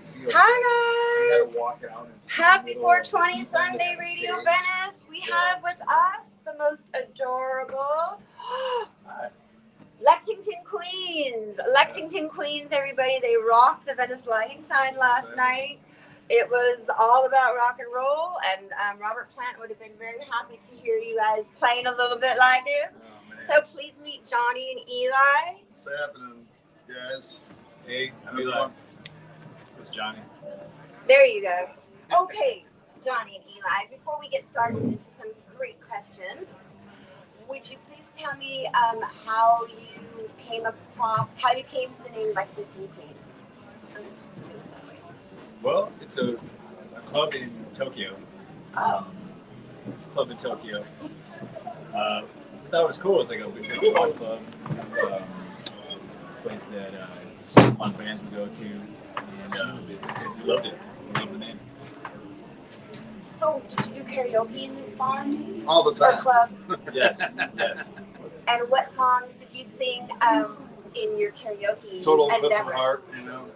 Hi guys! Happy 420 Sunday, Radio Venice. We have with us the most adorable Lexington Queens. Lexington Queens, everybody. They rocked the Venice lighting sign last night. It was all about rock and roll, and Robert Plant would have been very happy to hear you guys playing a little bit like him. So please meet Johnny and Eli. What's happening, guys? Hey, I'm Eli. It's Johnny. There you go. Okay, Johnny and Eli, before we get started into some great questions, would you please tell me how you came to the name Lexington Queens? Well, it's a club in Tokyo. It's a club in Tokyo. I thought it was cool. It's like a rock club, place that a lot of bands would go to, and we loved it. We loved the name. So, did you do karaoke in this bar? All the time. Or club? Yes. And what songs did you sing in your karaoke? Total Bits of Heart, you know.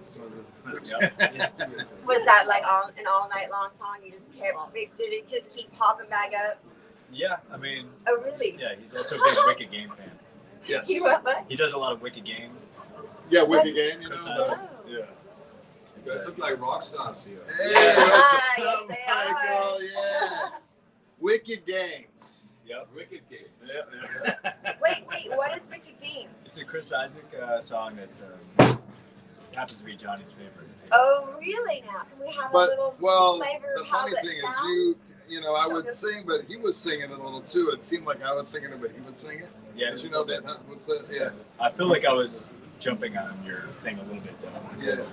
Was that like an all night long song? You just kept, did it just keep popping back up? Yeah, I mean. Oh, really? Yeah, he's also a big Wicked Game fan. Yes. You what? He does a lot of Wicked Game. Yeah, Wicked Game, you know. Yeah. You guys look like rock stars here. Hey, Yes, they Michael, yes. Wicked Games. Yep. Wicked Game. Yeah. Wait, what is Wicked Games? It's a Chris Isaac song that's happens to be Johnny's favorite. Oh, really? Now can we have a little flavor the of how funny that thing sounds? is, you know, I would sing, but he was singing it a little too. It seemed like I was singing it, but he would sing it. Yeah. Did you know that? What's that? Yeah. I feel like I was jumping on your thing a little bit though. Yes.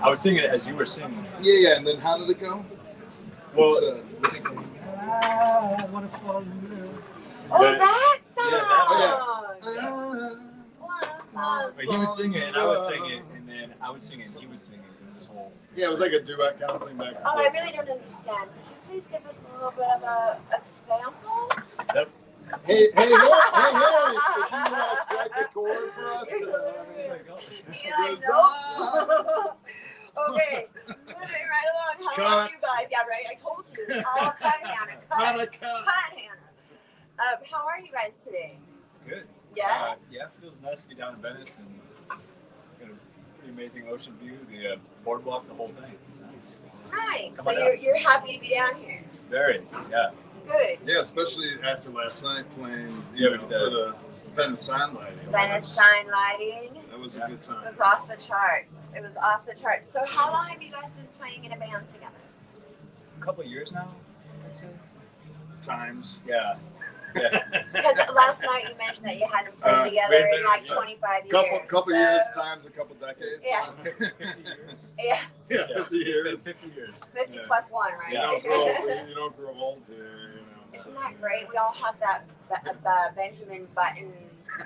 I was singing it as you were singing it. Yeah. And then how did it go? Well, I want to fall in love. Oh, that song! Yeah, But he would sing it, and I would sing it, and then I would sing it, and he would sing it. It was this whole. Yeah, it was like a duet kind of thing back. Oh, I really don't understand. Could you please give us a little bit of a sample? Yep. Hey, if you strike the chord for us. Okay, moving right along. How are you guys? Yeah, right. I told you. Oh, cut, Hannah. Cut, Hannah. How are you guys today? Good. Yeah. Yeah, it feels nice to be down in Venice and got a pretty amazing ocean view. The boardwalk, the whole thing. It's nice. Nice. Come So on you're happy to be down here. Very. Yeah. Good. Yeah, especially after last night playing, for the Venice sign lighting. Venice sign lighting. That was a good time. It was off the charts. So how long have you guys been playing in a band together? A couple of years now, I'd say. Times. Yeah. Because last night you mentioned that you hadn't played together in like 25 years. Couple years, times a couple decades. Yeah. 50 years. Yeah. Yeah, 50 years. It's been 50 years. 50 plus 1, right? You don't grow old here, you know. Isn't that great? We all have that Benjamin Button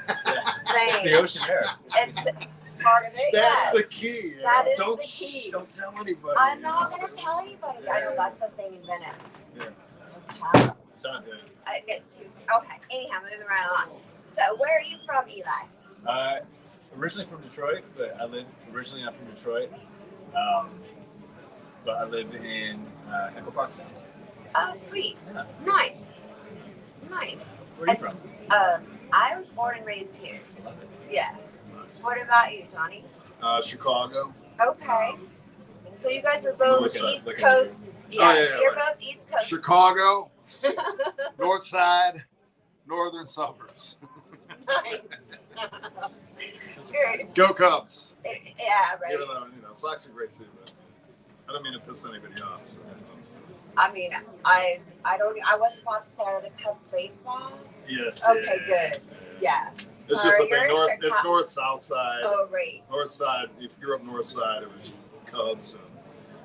It's the thing. ocean air. It's part of it. That's the Yes. key. That is Don't the key. Don't tell anybody. I'm not going to tell anybody. I know that's the thing in Venice. Yeah. Sun. It gets too. Okay. Anyhow, moving right along. So, where are you from, Eli? Originally from Detroit, but originally not from Detroit. But I live in Echo Park now. Oh, sweet. Yeah. Nice. Where are you from? I was born and raised here. I love it. Yeah. Nice. What about you, Johnny? Chicago. Okay. So you guys are both East Coast. Yeah, you're both East Coast. Chicago, North Side, Northern Suburbs. Nice. Good. Go Cubs. Yeah, right. Even though, Sox are great too, but I don't mean to piss anybody off. So. I mean, I was about to say, are the Cubs baseball? Yes. Okay, good. Yeah. It's So just you're in Chicago. it's north south side. Oh, right. North side. If you're up north side, it was Cubs, and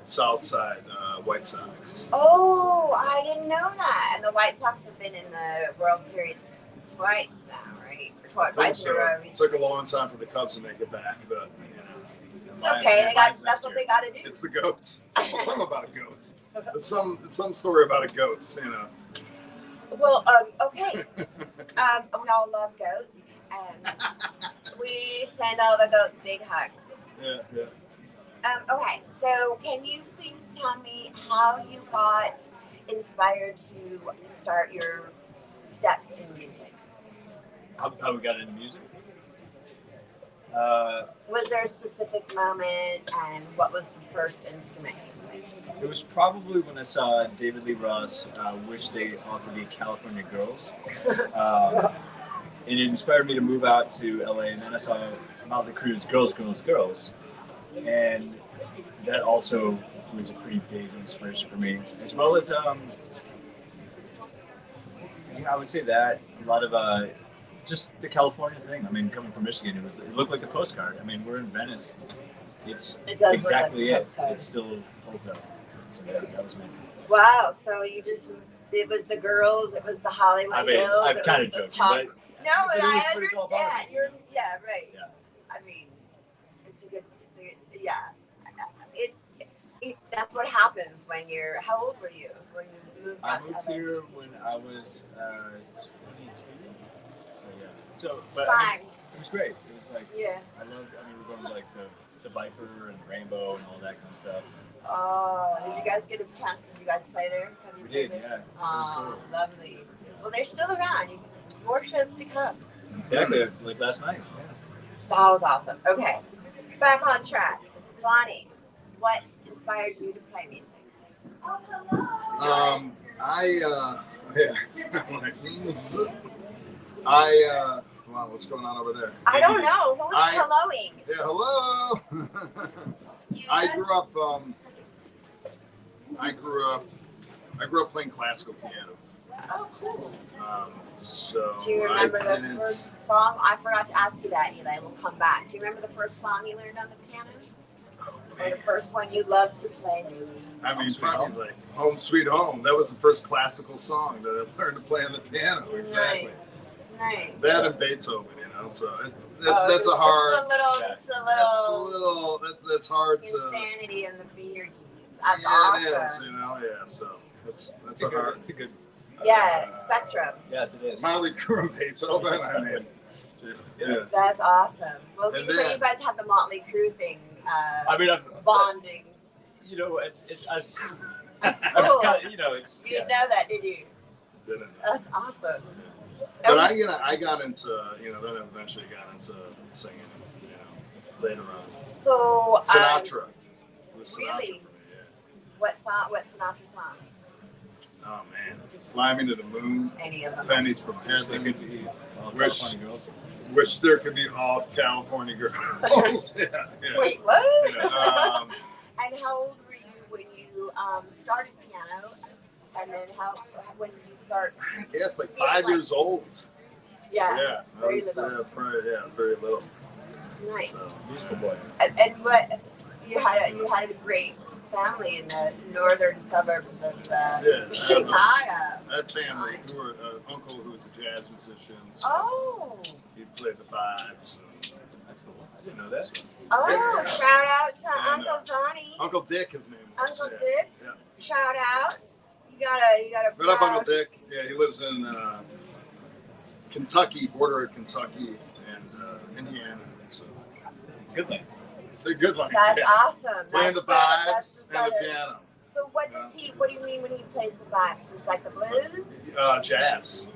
south side White Sox. Oh, I didn't know that. And the White Sox have been in the World Series twice now, right? Or twice in a row. It took a long time for the Cubs to make it back, but it's okay. That's what they got to do. it's the goats. Something about a goat. There's some story about a goat, Well, okay. We all love goats, and we send all the goats big hugs. Yeah. Okay, So, can you please tell me how you got inspired to start your steps in music? How we got into music? Was there a specific moment, and what was the first instrument you played? It was probably when I saw David Lee Ross, Wish They All Could Be California Girls. And it inspired me to move out to LA, and then I saw Motley Crue's Girls, Girls, Girls. And that also was a pretty big inspiration for me, as well as, yeah, I would say that, a lot of just the California thing. I mean, coming from Michigan, it looked like a postcard. I mean, we're in Venice. It does exactly look like a it. postcard. It still holds up. So yeah, that was me. Wow, so it was the girls, it was the Hollywood I mean, Hills, I'm it kind was of the joking, pop. but No, but I it's all part of understand. it, You're, you know? yeah, right. Yeah. I mean, that's what happens when you're, how old were you when you moved I out to moved LA? here when I was 22. So yeah. So, but I Fine. mean, it was great. It was like Yeah. I loved. I mean, we're going to like the Viper and Rainbow and all that kind of stuff. Oh, did you guys get a chance? Did you guys play there? Have you We played did, there? yeah. It was Oh, cool. lovely. Yeah. Well, they're still around. More shows to come. Exactly, like last night. That was awesome. Okay, back on track. Johnny, what inspired you to play music? Wow, what's going on over there? I don't know. Who's helloing? Yeah, hello. Excuse I us? grew up playing classical piano. Oh, cool. So Do you remember I the didn't. first song? I forgot to ask you that, Eli. We'll come back. Do you remember the first song you learned on the piano? Or the first one you loved to play? I mean, Sweet probably Home. like "Home Sweet Home." That was the first classical song that I learned to play on the piano. Exactly. Nice. That and Beethoven, you know. So Oh, that's a hard. Just a little That's hard to. insanity in the finger keys. That's Yeah, awesome. it is. You know. Yeah. So that's It's a a good. hard. It's a good. Yeah, Spectrum. Yes, it is. Motley Crue and Beethoven. I mean, yeah. That's awesome. Well, And so then- you guys have the Motley Crue thing, I mean, bonding. you know, it's That's I was cool. kind of, you know, it's. You didn't know that, did you? Didn't. That's awesome. But Okay. I got into, then eventually got into singing, later on. So, Sinatra. It was Sinatra really? for me, yeah. what Sinatra song? Oh man, Fly Me to the Moon, Any of them? Pennies from Wish they Heaven, could be all Wish- California girls. Wish There Could Be All California Girls. yeah. Wait, what? Yeah, And how old were you when you started piano? And then when did you start? I guess like 5 years old. Yeah, Yeah, I very was, little. very little. Nice. So, Musical boy. And what you had a great family in the northern suburbs of Yeah, Chicago. that family, uncle who was a jazz musician. So Oh, he played the vibes. And That's cool. I didn't know that. oh! Shout out to And, Uncle Johnny, Uncle Dick, his name was. Uncle yeah. Dick. Yeah. Shout out! You got a. What up, Uncle Dick? Yeah, he lives in Kentucky, border of Kentucky and Indiana. So Good thing. it's a good one. That's yeah. awesome. Playing the That's vibes and the better. piano. So what does he? What do you mean when he plays the vibes? Just like the blues? Jazz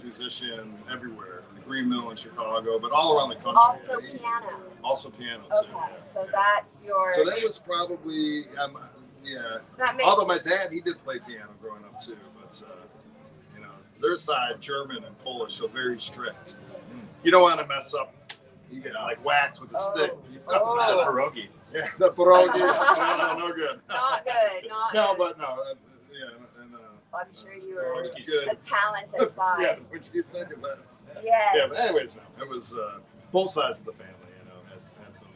musician everywhere. The Green Mill in Chicago, but all around the country. Also Yeah, piano. Also piano. Okay, too. so Yeah. that's your. So that was probably that makes. Although my dad, he did play piano growing up too, but their side, German and Polish, are very strict. You don't want to mess up. You get like whacked with a stick. You know? Oh. The pierogi. Yeah, the pierogi. no good. Not good. Not No, good. but no. Yeah, and I'm sure you were good. a talented guy. Yeah, which gets in because Yes. yeah. But anyways, no, it was both sides of the family. Had some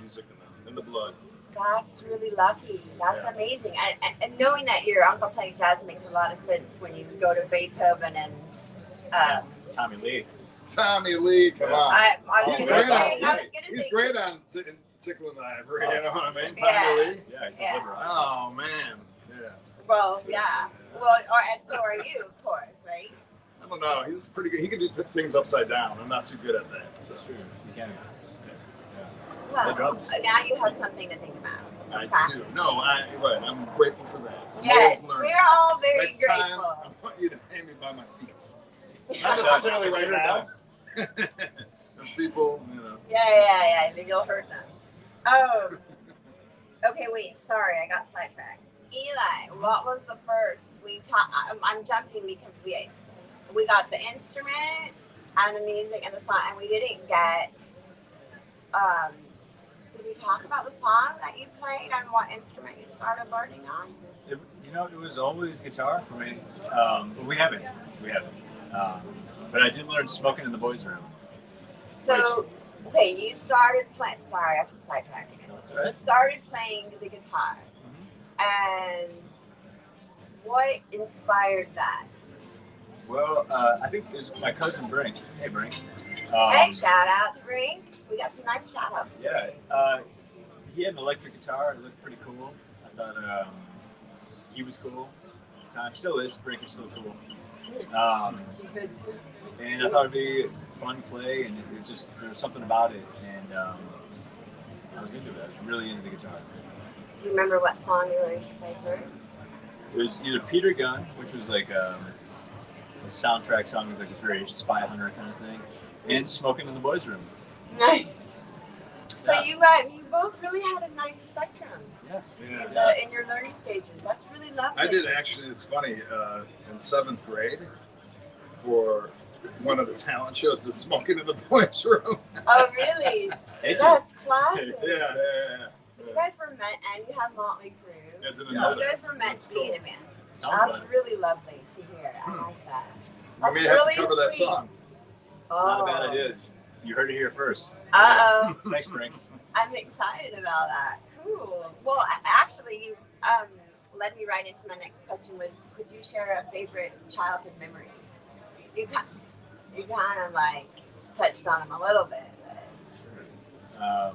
music in the blood. That's really lucky. That's Yeah. amazing. And knowing that your uncle played jazz makes a lot of sense when you go to Beethoven and. Tommy Lee. Tommy Lee, come on. I was He's gonna great say. on- I was gonna He's say. great on tickling the ivory. You know what I mean? Tommy Yeah. Lee. Yeah, he's Yeah. a liberace. Oh man. Yeah. Well, yeah. Well, and so are you, of course, right? I don't know. He's pretty good. He can do things upside down. I'm not too good at that. So. That's true. You can. Yeah. Well, drums. now you have something to think about. I Practice. do. No, right. I'm grateful for that. I'm Yes, always learning. we're all very Next time, grateful. I want you to pay me by my feet. Not necessarily right now. There's people, you know. Yeah. You'll hurt them. Okay, wait. Sorry, I got sidetracked. Eli, what was the first we taught? I'm jumping because we got the instrument and the music and the song, and we didn't get. Did we talk about the song that you played and what instrument you started learning on? It was always guitar for me. But we haven't. But I did learn smoking in the boys' room. So, okay, you started playing. Sorry, I have to sidetrack again. That's all right. You started playing the guitar, and what inspired that? Well, I think it was my cousin Brink. Hey, Brink. Hey, shout out to Brink. We got some nice shout outs. Yeah. He had an electric guitar. It looked pretty cool. I thought he was cool at the time. Still is. Brink is still cool. And I thought it'd be fun to play, and it just, there was something about it, and I was into it. I was really into the guitar. Do you remember what song you learned to play first? It was either Peter Gunn, which was like a soundtrack song, it was like this very Spy Hunter kind of thing, and Smoking in the Boys' Room. Nice. So Yeah. you both really had a nice spectrum Yeah. in your learning stages. That's really lovely. I did actually. It's funny. In 7th grade, for one of the talent shows, the Smoking in the Boys' Room. Oh, really? Hey, That's classic. Yeah. You guys were meant, and you have Motley Crue. I didn't Yeah, know You that. guys were meant to be in a band. Sounds That's fun. really lovely to hear. I like that. We may That's have to cover that sweet. song. Not a Oh. bad idea. You heard it here first. Uh-oh. Thanks, Brink. I'm excited about that. Cool. Well, actually, you led me right into my next question was, could you share a favorite childhood memory? You kind of like touched on them a little bit. But Sure.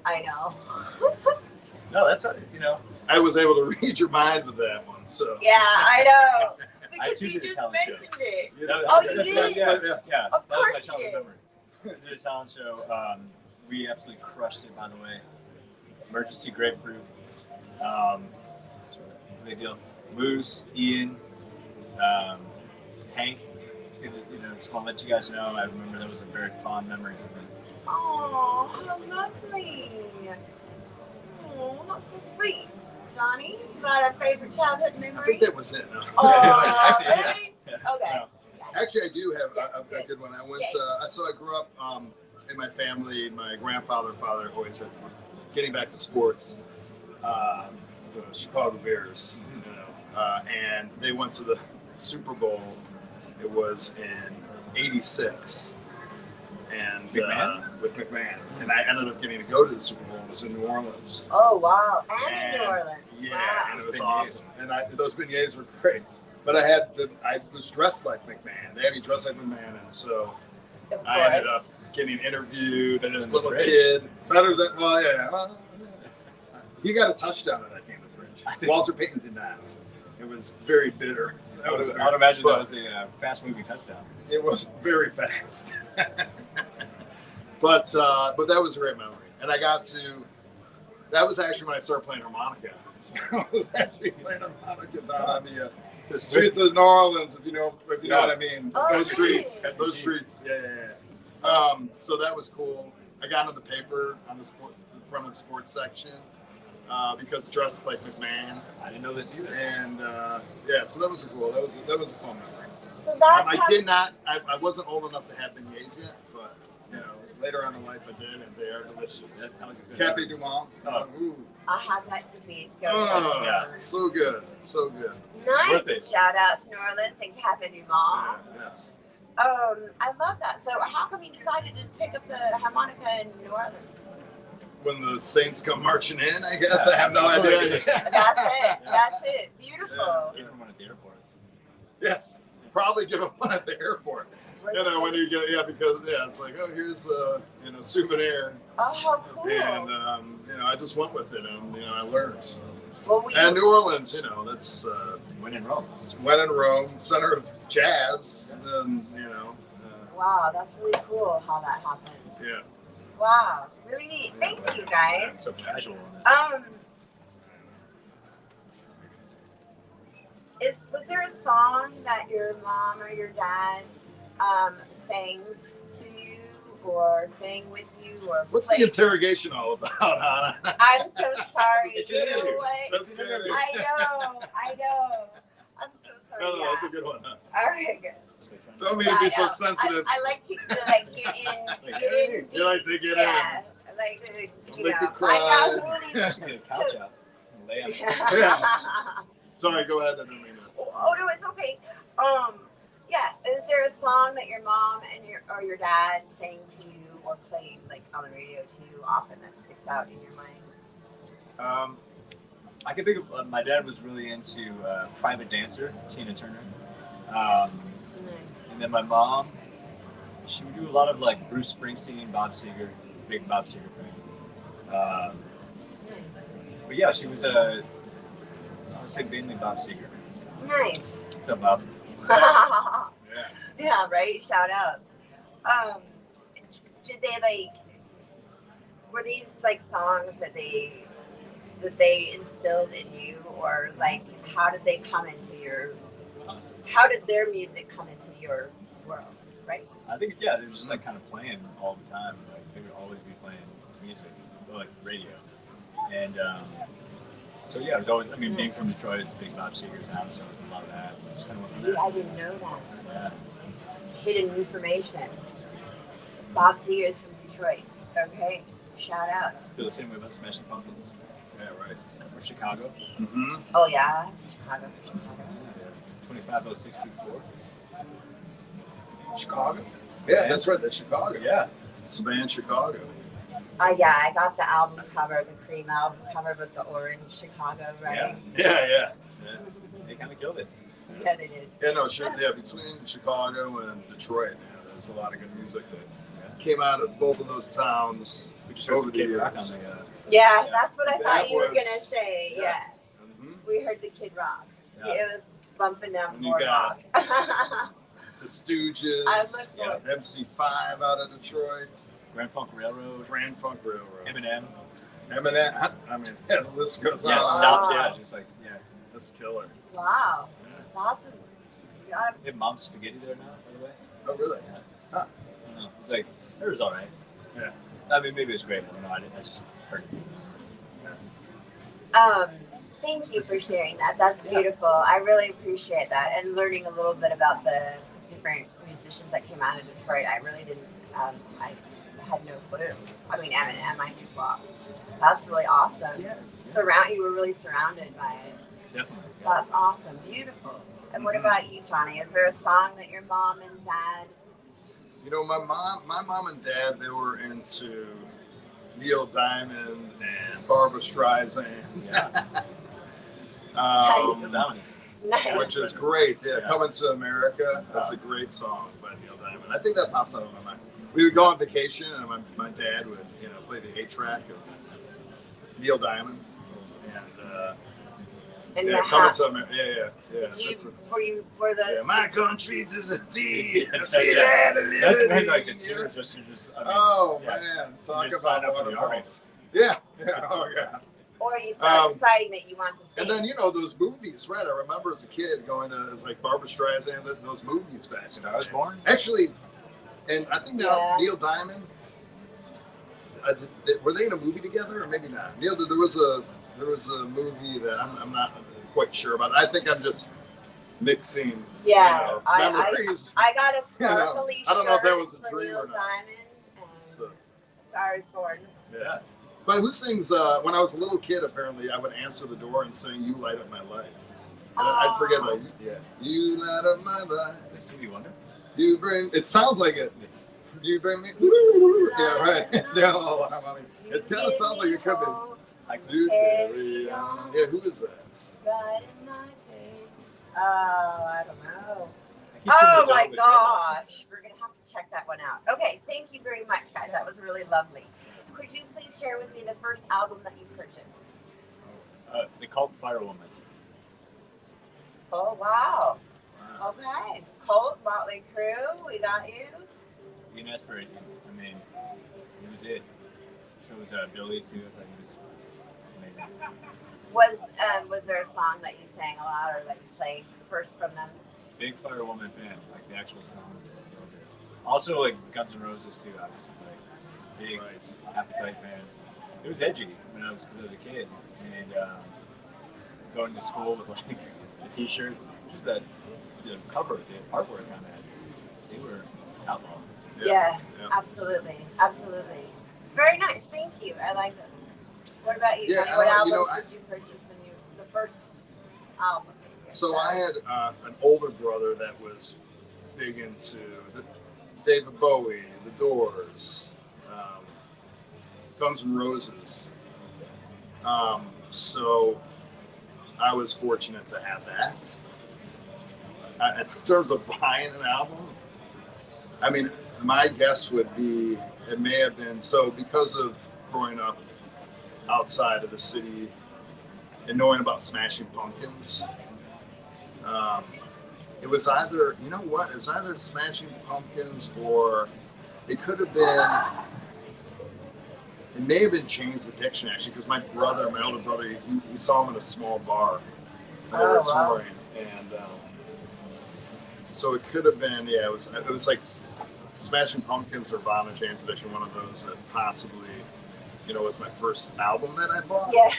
I know. No, that's, I was able to read your mind with that one. So. Yeah, I know. Because too you did a just talent show. mentioned it. Yeah. You did? Yeah, Yes. yeah. Of That was my course you childhood did. memory. We did a talent show. We absolutely crushed it, by the way. Emergency grapefruit. It's a big deal. Moose, Ian, Hank. Just want to let you guys know. I remember that was a very fond memory for me. Oh, how lovely. Oh, that's so sweet. Johnny, you got a favorite childhood I memory? think that was it. No. Oh, Actually, yeah. really? Yeah. Okay. No. Actually, I do have Yeah, a good. good one. I grew up in my family. My father always said, getting back to sports, the Chicago Bears, and they went to the Super Bowl. It was in '86, and McMahon? with McMahon, and I ended up getting to go to the Super Bowl. It was in New Orleans. Oh, wow. And in New Orleans. Yeah, Wow. and it was Beignets. awesome. And those beignets were great. But I was dressed like McMahon. They had me dressed like McMahon, and so Of I ended course. up getting interviewed. Better And this than the little fridge. kid, better than he got a touchdown in that game. I The fridge. think- Walter Payton did not. It was very bitter. I would imagine that was a fast-moving touchdown. It was very fast. but that was a great memory, and I got to. That was actually when I started playing harmonica. So I was actually playing harmonica down on the streets of New Orleans, if you know what I mean. Oh, Those really? streets, yeah. So that was cool. I got on the paper on the front of the sports section because dressed like McMahon, I didn't know this either. and so that was cool. That was a fun memory. So that's I how- did not. I wasn't old enough to have beignets yet, but later on in life I did, and they are delicious. I was excited. Cafe Du Monde. Oh. Ooh. I have that to be. Go Oh, Yeah. so good, so good. Worth Nice. it. Shout out to New Orleans and Cafe Du Monde. Yes. I love that. So how come you decided to pick up the harmonica in New Orleans? When the Saints come marching in, I guess I have no idea. That's it. That's it. Beautiful. Give him one at the airport. Yes, probably give them one at the airport. When you get because it's like, oh, here's a souvenir, Oh, how cool. and I just went with it, and I learned. So. Well, And New Orleans, that's When in Rome. when in Rome, center of jazz. And then wow, that's really cool how that happened. yeah. Wow, really neat. Thank you guys. I'm so casual on this. Was there a song that your mom or your dad sang to you or sang with you or What's the played? interrogation all about, Hannah? I'm so sorry. It's You know interview. what? That's good. I know. I'm so sorry. No, yeah. that's a good one. Huh? All right, good. Don't mean to be so Yeah, sensitive. I like to like get in. You like to get Yeah, like you Make know, you cry. find out who these. Just get a couch out and lay on it. Yeah. Sorry, go ahead. I didn't mean to. Oh no, it's okay. Yeah. Is there a song that your mom and your dad sang to you or played like on the radio too often that sticks out in your mind? I can think of my dad was really into Private Dancer, Tina Turner. And then my mom, she would do a lot of like Bruce Springsteen, Bob Seger, big Bob Seger fan. But yeah, she was I would say mainly Bob Seger. Nice. What's up, Bob? Yeah. Yeah, right. Shout outs. Did they were these like songs that they instilled in you, or like how did their music come into your world, right? I think yeah, they were just like kind of playing all the time. Like they would always be playing music, like radio, and so yeah, it was always. I mean, being from Detroit, it's a big Bob Seger town, so it was a lot of that. Just kind of See, went from I didn't know that. there. Hidden information. Bob Seger's from Detroit. Okay, shout out. Yeah, feel the same way about Smashing Pumpkins Yeah, right. or Chicago. Mm-hmm. Oh yeah, Chicago. 25064. Chicago? Yeah, that's right. That's Chicago. Yeah. It's the band Chicago. Yeah, I got the album cover, the cream album cover with the orange Chicago, right? Yeah. They kind of killed it. Yeah, they did. Yeah, no, sure. Yeah, between Chicago and Detroit, there's a lot of good music that came out of both of those towns. We just heard some over the Kid years. Rock on the. Yeah, that's what I That thought you were was- gonna say. Yeah. Mhm. We heard the Kid Rock. Yeah. It was bumping down And the you got- boardwalk. The Stooges, I look Yeah. for MC5 out of Detroit, Grand Funk Railroad, Grand Funk Railroad, Eminem. Eminem. I mean, yeah, the list goes Yeah, on. stop. Yeah, just like yeah. That's killer. Wow. Yeah. That's you gotta, They have Mom's Spaghetti there now, by the way. Oh, really? I don't know. It's like it was all right. Yeah. I mean, maybe it was great. I don't know. I just heard it. thank you for sharing that. That's beautiful. I really appreciate that, and learning a little bit about the different musicians that came out of Detroit. I really didn't. I had no clue. I mean, Eminem. I knew Bob. That's really awesome. Yeah. You were really surrounded by it. Definitely. That's awesome. Beautiful. And what about you, Johnny? Is there a song that your mom and dad? You know, my mom and dad, they were into Neil Diamond and Barbra Streisand. Yeah. Nice. Down. Nice. Which is great. Yeah, Yeah. Coming to America. That's a great song by Neil Diamond. I think that pops out of my mind. We would go on vacation, and my dad would, play the 8-track of Neil Diamond, And yeah, the Coming hat. to America. Yeah. Did you? That's Were the? yeah, my country is a thief. That's when like the tears just. I mean, Oh yeah. man, talk just sign about up for the army. waterfalls. Yeah. Oh yeah. Or are you so Um, deciding that you want to sing? And then those movies, right? I remember as a kid going to like Barbra Streisand, those movies back. When I was born. Actually, and I think Yeah. Neil Diamond. Were they in a movie together, or maybe not? Neil, there was a movie that I'm not quite sure about. I think I'm just mixing. Yeah, memories. I got a sparkly I don't know if that shirt was a for dream Neil or not. Diamond and So, Star is Born. yeah. But who sings? When I was a little kid, apparently, I would answer the door and sing "You Light Up My Life." And I'd forget, like, "You light up my life." The Stevie Wonder. You bring. It sounds like it. You bring me. Yeah, right. Yeah, it kind of sounds like it could be. Like You carry on. Yeah, who is that? Right in my face. Oh, I don't know. I keep turning Oh the my dog, gosh. We're going to have to check that one out. Okay, thank you very much, guys. That was really lovely. Could you please share with me the first album that you purchased? The Cult Firewoman. Oh, wow. Wow. Okay. Colt, Motley Crue, we got you. Ian Asbury. I mean, it was it. So was Billy too. I thought he was amazing. Was there a song that you sang a lot or that you played first from them? Big Fire Woman fan, like the actual song. Also like Guns N' Roses too, obviously. Like big Appetite fan. It was edgy because I was a kid, and going to school with like a T-shirt, just that cover, the artwork on that. They were outlaw. Yeah, absolutely. Very nice. Thank you. I like it. What about you? Yeah, What albums did you purchase the first album? So I had an older brother that was big into David Bowie, The Doors, Guns N' Roses. So I was fortunate to have that. In terms of buying an album, I mean, my guess would be it may have been so because of growing up outside of the city and knowing about Smashing Pumpkins. It was either, it was either Smashing Pumpkins or it could have been, it may have been Jane's Addiction actually, because my older brother, he saw him in a small bar when they were touring. And so it could have been, it was like Smashing Pumpkins or Nirvana, Jane's Addiction, one of those that possibly, was my first album that I bought. Yeah.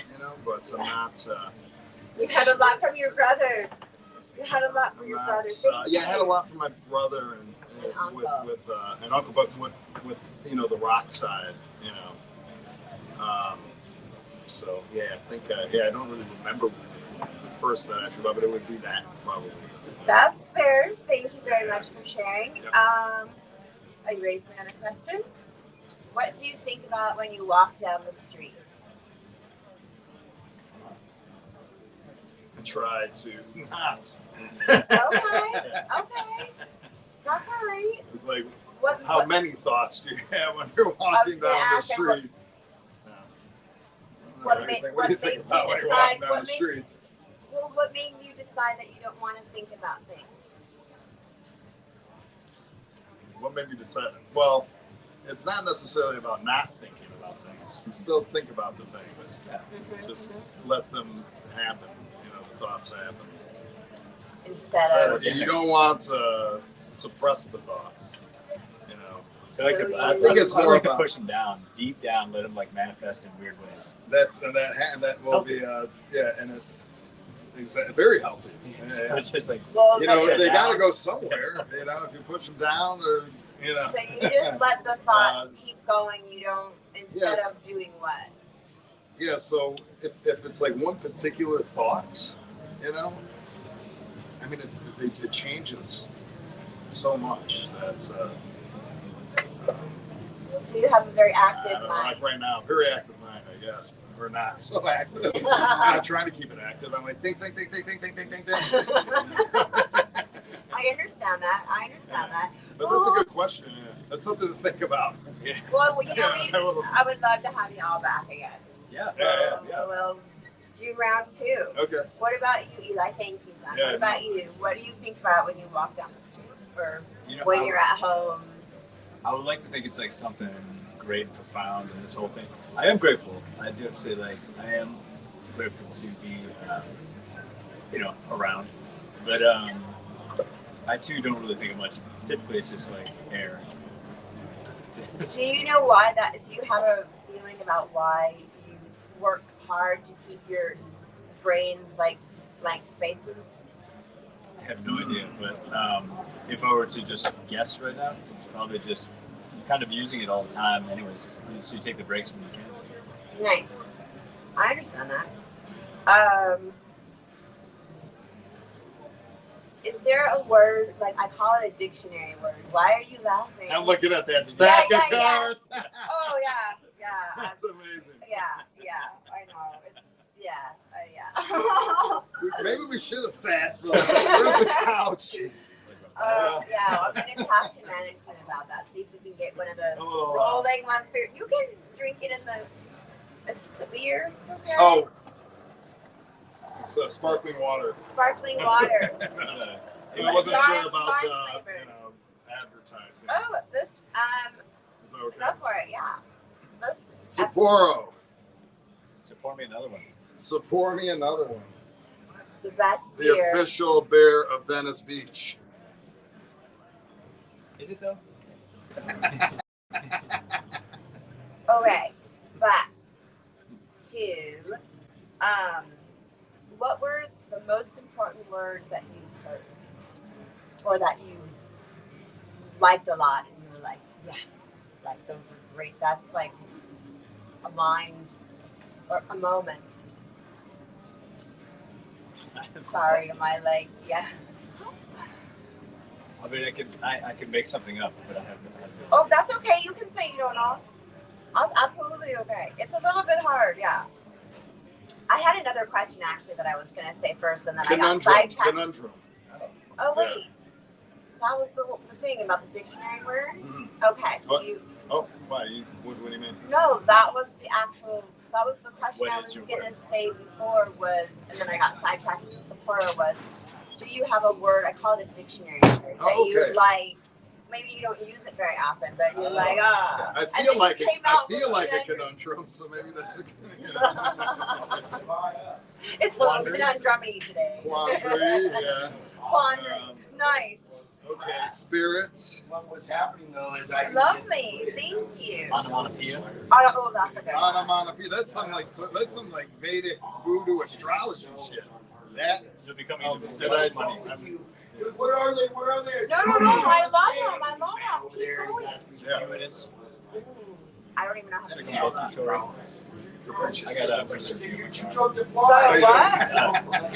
But I'm not. You had a lot from your brother. You had a lot from your brother. I had a lot from my brother and uncle. with an uncle, but with the rock side, So I think I don't really remember the first that I actually loved, but it would be that probably. That's fair. Thank you very much for sharing. Yep. Are you ready for another question? What do you think about when you walk down the street? I try to not. Okay. That's all right. It's like, What many thoughts do you have when you're walking down the streets? What do you makes think you about when you're decide? walking down the streets? Well, what made you decide that you don't want to think about things? What made me decide? Well, it's not necessarily about not thinking about things. You still think about the things. Just let them happen. The thoughts happen. Instead of you don't want to suppress the thoughts. So I think it's more like to about push them down, deep down, let them like manifest in weird ways. That will be exactly very healthy. It's just like They got to go somewhere. If you push them down, or So you just let the thoughts keep going. You don't instead of doing what? Yeah. So if it's like one particular thought, I mean, it changes so much. That's. So you have a very active mind. Like right now, very active mind, I guess. We're not so active. I'm trying to keep it active. I'm like, think. I understand that. But that's a good question. Yeah. That's something to think about. Yeah. Well, I would love to have you all back again. Yeah. We'll do round 2. Okay. What about you, Eli? Thank you, John. What about you? What do you think about when you walk down the street or when you're at home? I would like to think it's like something great and profound in this whole thing. I am grateful. I do have to say, like, I am grateful to be, around. But I too don't really think of much. Typically, it's just like air. Do you know why that? Do you have a feeling about why you work hard to keep your brains like blank spaces? I have no idea, but if I were to just guess right now, it's probably just kind of using it all the time. Anyways, so you take the breaks when you can. Nice. I understand that. Is there a word, like I call it a dictionary word? Why are you laughing? I'm looking at that stack of cards. Oh, yeah. That's amazing. Yeah, I know. Yeah. Maybe we should have sat. Where's the couch? I'm going to talk to management about that. See if we can get one of those rolling ones. You can drink it in it's just the beer. It's okay. Oh, it's sparkling water. Sparkling water. I wasn't sure about advertising. Oh, this, Is that okay? go for it, yeah. Venice. Sapporo. Support me another one. Support me another one. The best The beer. official beer of Venice Beach. Is it though? Okay, back to what were the most important words that you heard, or that you liked a lot, and you were like, yes, like those were great. That's like a line or a moment. Sorry, am I like, yeah? I mean, I could make something up, but I have to. Oh, that's okay. You can say you don't know. That's absolutely okay. It's a little bit hard, yeah. I had another question actually that I was going to say first, and then I got sidetracked. Conundrum. Oh wait, that was the thing about the dictionary word. Mm-hmm. Okay, so What? you. Oh, why? What do you mean? No, that was the actual. That was the question What I is was your going to say before was, and then I got sidetracked. The Sapporo was. Do you have a word? I call it a dictionary word that Oh, okay. you like. Maybe you don't use it very often, but you're like, ah. I And feel then like you it. came I out feel with like a conundrum. conundrum, so maybe that's a It's a little conundrum-y today. quandary. Yeah. Quandary. Nice. Okay, spirits. What's happening though is Lovely. Thank you. Onomatopoeia. Oh, that's a good one. Onomatopoeia. That's some like Vedic voodoo astrology shit. That You'll be coming oh, to did I? money. Where are they? Where are they? No, I love them. I love them. Keep going. Yeah. Humanist. I don't even know how to So say you can both it. control it. I got a pretty So good you one. drove the Go fly. what?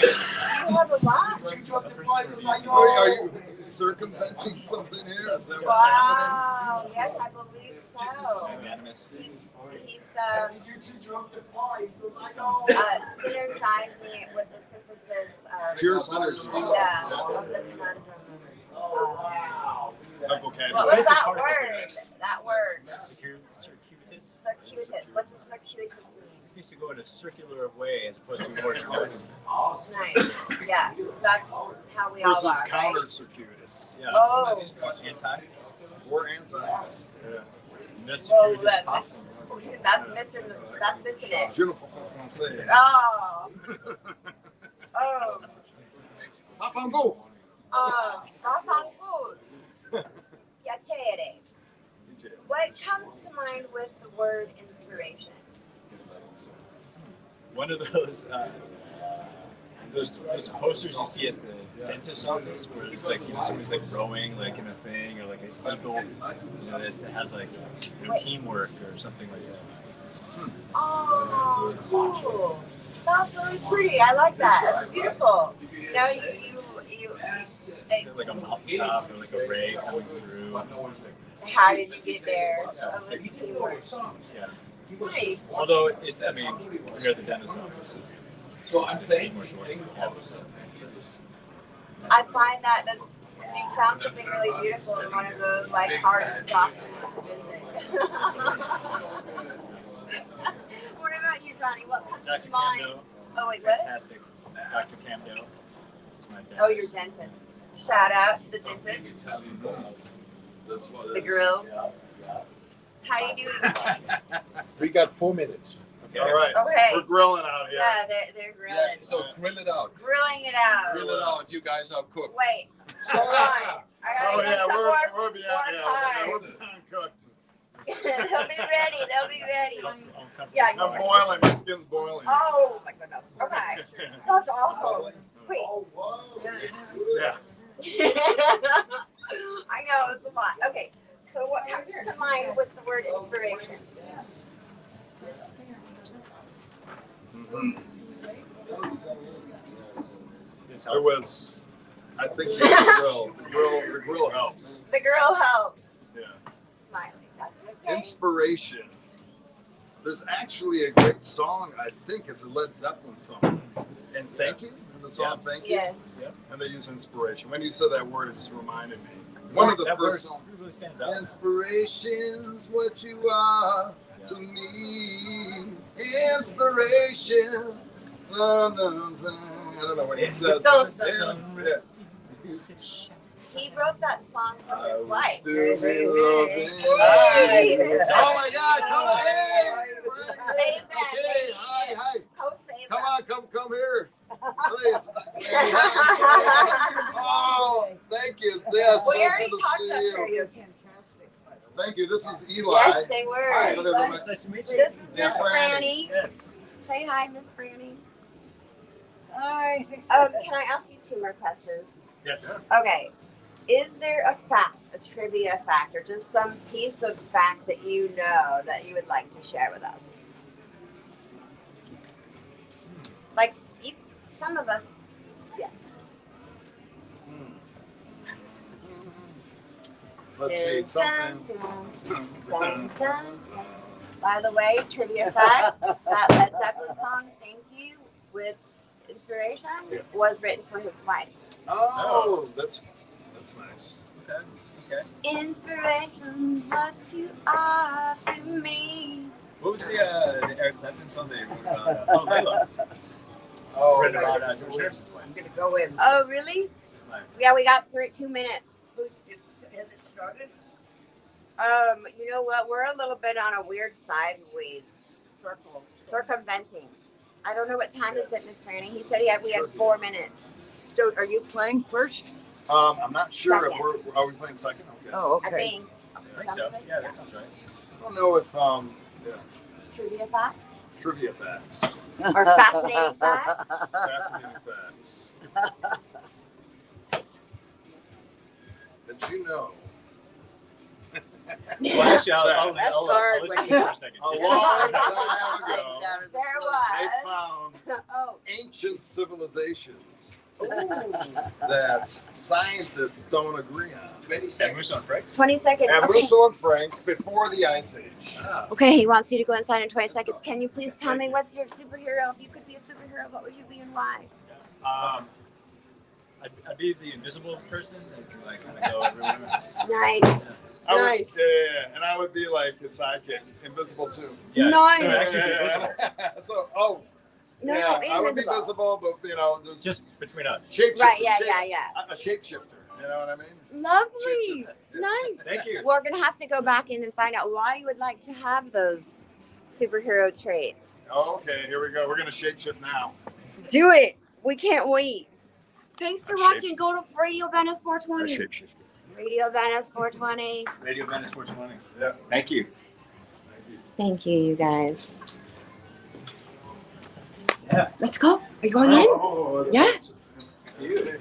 You have a what? You drove the fly because I know. Are you circumventing something here? Is that what's Wow. Yes, I believe so. Magnanimous. He's I said, you two drove the fly because I know. synergizing with the synthesis of Pure synergy. yeah, of the conundrum. Oh wow. Of What vocabulary. was that Particle word? That word. Circuitous. Circuitous. What does circuitous mean? It used to go in a circular way as opposed to more direct. Awesome. Nice. Yeah, that's how we all Versus are, right? counter-circuitous. Yeah. Oh. Anti. Or anti. Yeah. No Well, circuitous pop. that's missing it. Je ne peux pas français. Oh. Oh. Pafango. That sounds good. Piacere. What comes to mind with the word inspiration? One of those posters you see at the dentist office where it's like somebody's like rowing like in a thing or like a eagle that has like teamwork or something like that. Oh, cool. That's really pretty. I like that. That's beautiful. Now you It's like a mountaintop or like a ray coming through. how did you get there? That was teamwork. Yeah. Nice. Although when you're at the dentist office, it's teamwork working. I find that you found something really beautiful in one of the like hardest doctors to visit. What about you, Johnny? What comes Dr. to mind? Camdo, Oh wait, what? fantastic. Dr. Camdo, it's my dentist. Oh, your dentist. Shout out to the dentist. The grill. How you doing? We got 4 minutes. Okay. All right. Okay. We're grilling out here. Yeah, they're grilling. So grill it out. Grilling it out. Grill it out. You guys are cooked. Wait, hold on. I gotta Oh get yeah, some we're beyond. more Yeah, time. we're beyond cooked. They'll be ready. Yeah. I'm boiling. My skin's boiling. Oh my goodness. Okay. That's awful. Wait. Oh wow. Yeah. I know it's a lot. Okay. So what comes to mind with the word inspiration? It was. I think the grill. The grill helps. The girl helps. Yeah. Smiling. That's okay. Inspiration. There's actually a great song. I think it's a Led Zeppelin song. And Thank You. And the song Thank You. Yes. And they use inspiration. When you said that word, it just reminded me. One of the that first word really stands out. Inspiration's what you are to me. Inspiration. I don't know what he said. Don't Yeah. He wrote that song for I his will wife. still be loving Hey. you. Oh my God! Come on! Hey! Save that, Okay, baby. hi. Co-save Come that. on, come here. Please. Oh, thank you. Yes. We already talked about karaoke. Thank you. This is Eli. Yes, they were. Hi, Whatever my- nice to meet you. This is Yeah, Miss Franny. Franny. Yes. Say hi, Miss Franny. Hi. Can I ask you 2 more questions? Yes. Okay. Is there a fact, a trivia fact, or just some piece of fact that you know that you would like to share with us? Like, some of us, yeah. Let's see something. Dun. By the way, trivia fact, that Led Zeppelin song, Thank You, with inspiration, was written for his wife. Oh, that's nice. Okay. Inspiration, what you are to me. What was the Eric Clapton song they wrote about? Oh, Layla. Oh, Written about George Harrison's wife. I'm gonna go in. Oh, really? It's nice. Yeah, we got 2 minutes. Has it started? You know what? We're a little bit on a weird sideways circumventing. I don't know what time is it, Miss Franny. He said we had 4 minutes. So, are you playing first? I'm not sure if Second. are we playing second? Okay. Oh, I okay. think. I think so. Yeah, that sounds right. I don't know if Trivia facts trivia facts, or fascinating facts. fascinating facts. Did you know? Well, actually, I'll That's listen hard to when you you- for a second. A long time ago, There they was. found Oh. ancient civilizations Ooh. that scientists don't agree on. 20 And seconds. Musso and Franks? 20 seconds. And Okay. Russo and Franks before the Ice Age. Okay, he wants you to go inside in 20 seconds. Can you please tell me what's your superhero? If you could be a superhero, what would you be and why? I'd be the invisible person that can like kind of go everywhere. Nice. I would, Nice. yeah, and I would be like his sidekick, invisible too. Yeah, Nice. so actually be invisible. So, No, yeah, no, I would be invisible. visible, but there's Just between us. shapeshifter. Right, yeah. A shapeshifter. You know what I mean? Lovely. Shapeshifter. Yeah. Nice. Thank you. We're going to have to go back in and find out why you would like to have those superhero traits. Okay, here we go. We're gonna shapeshift now. Do it. We can't wait. Thanks for A watching. Go to Radio Venice A 420. shapeshifter. Radio Venice 420. Radio Venice 420. Yeah. Thank you. Thank you. Thank you, you guys. Yeah. Let's go. Are you going in? Oh, Yeah. Thank you.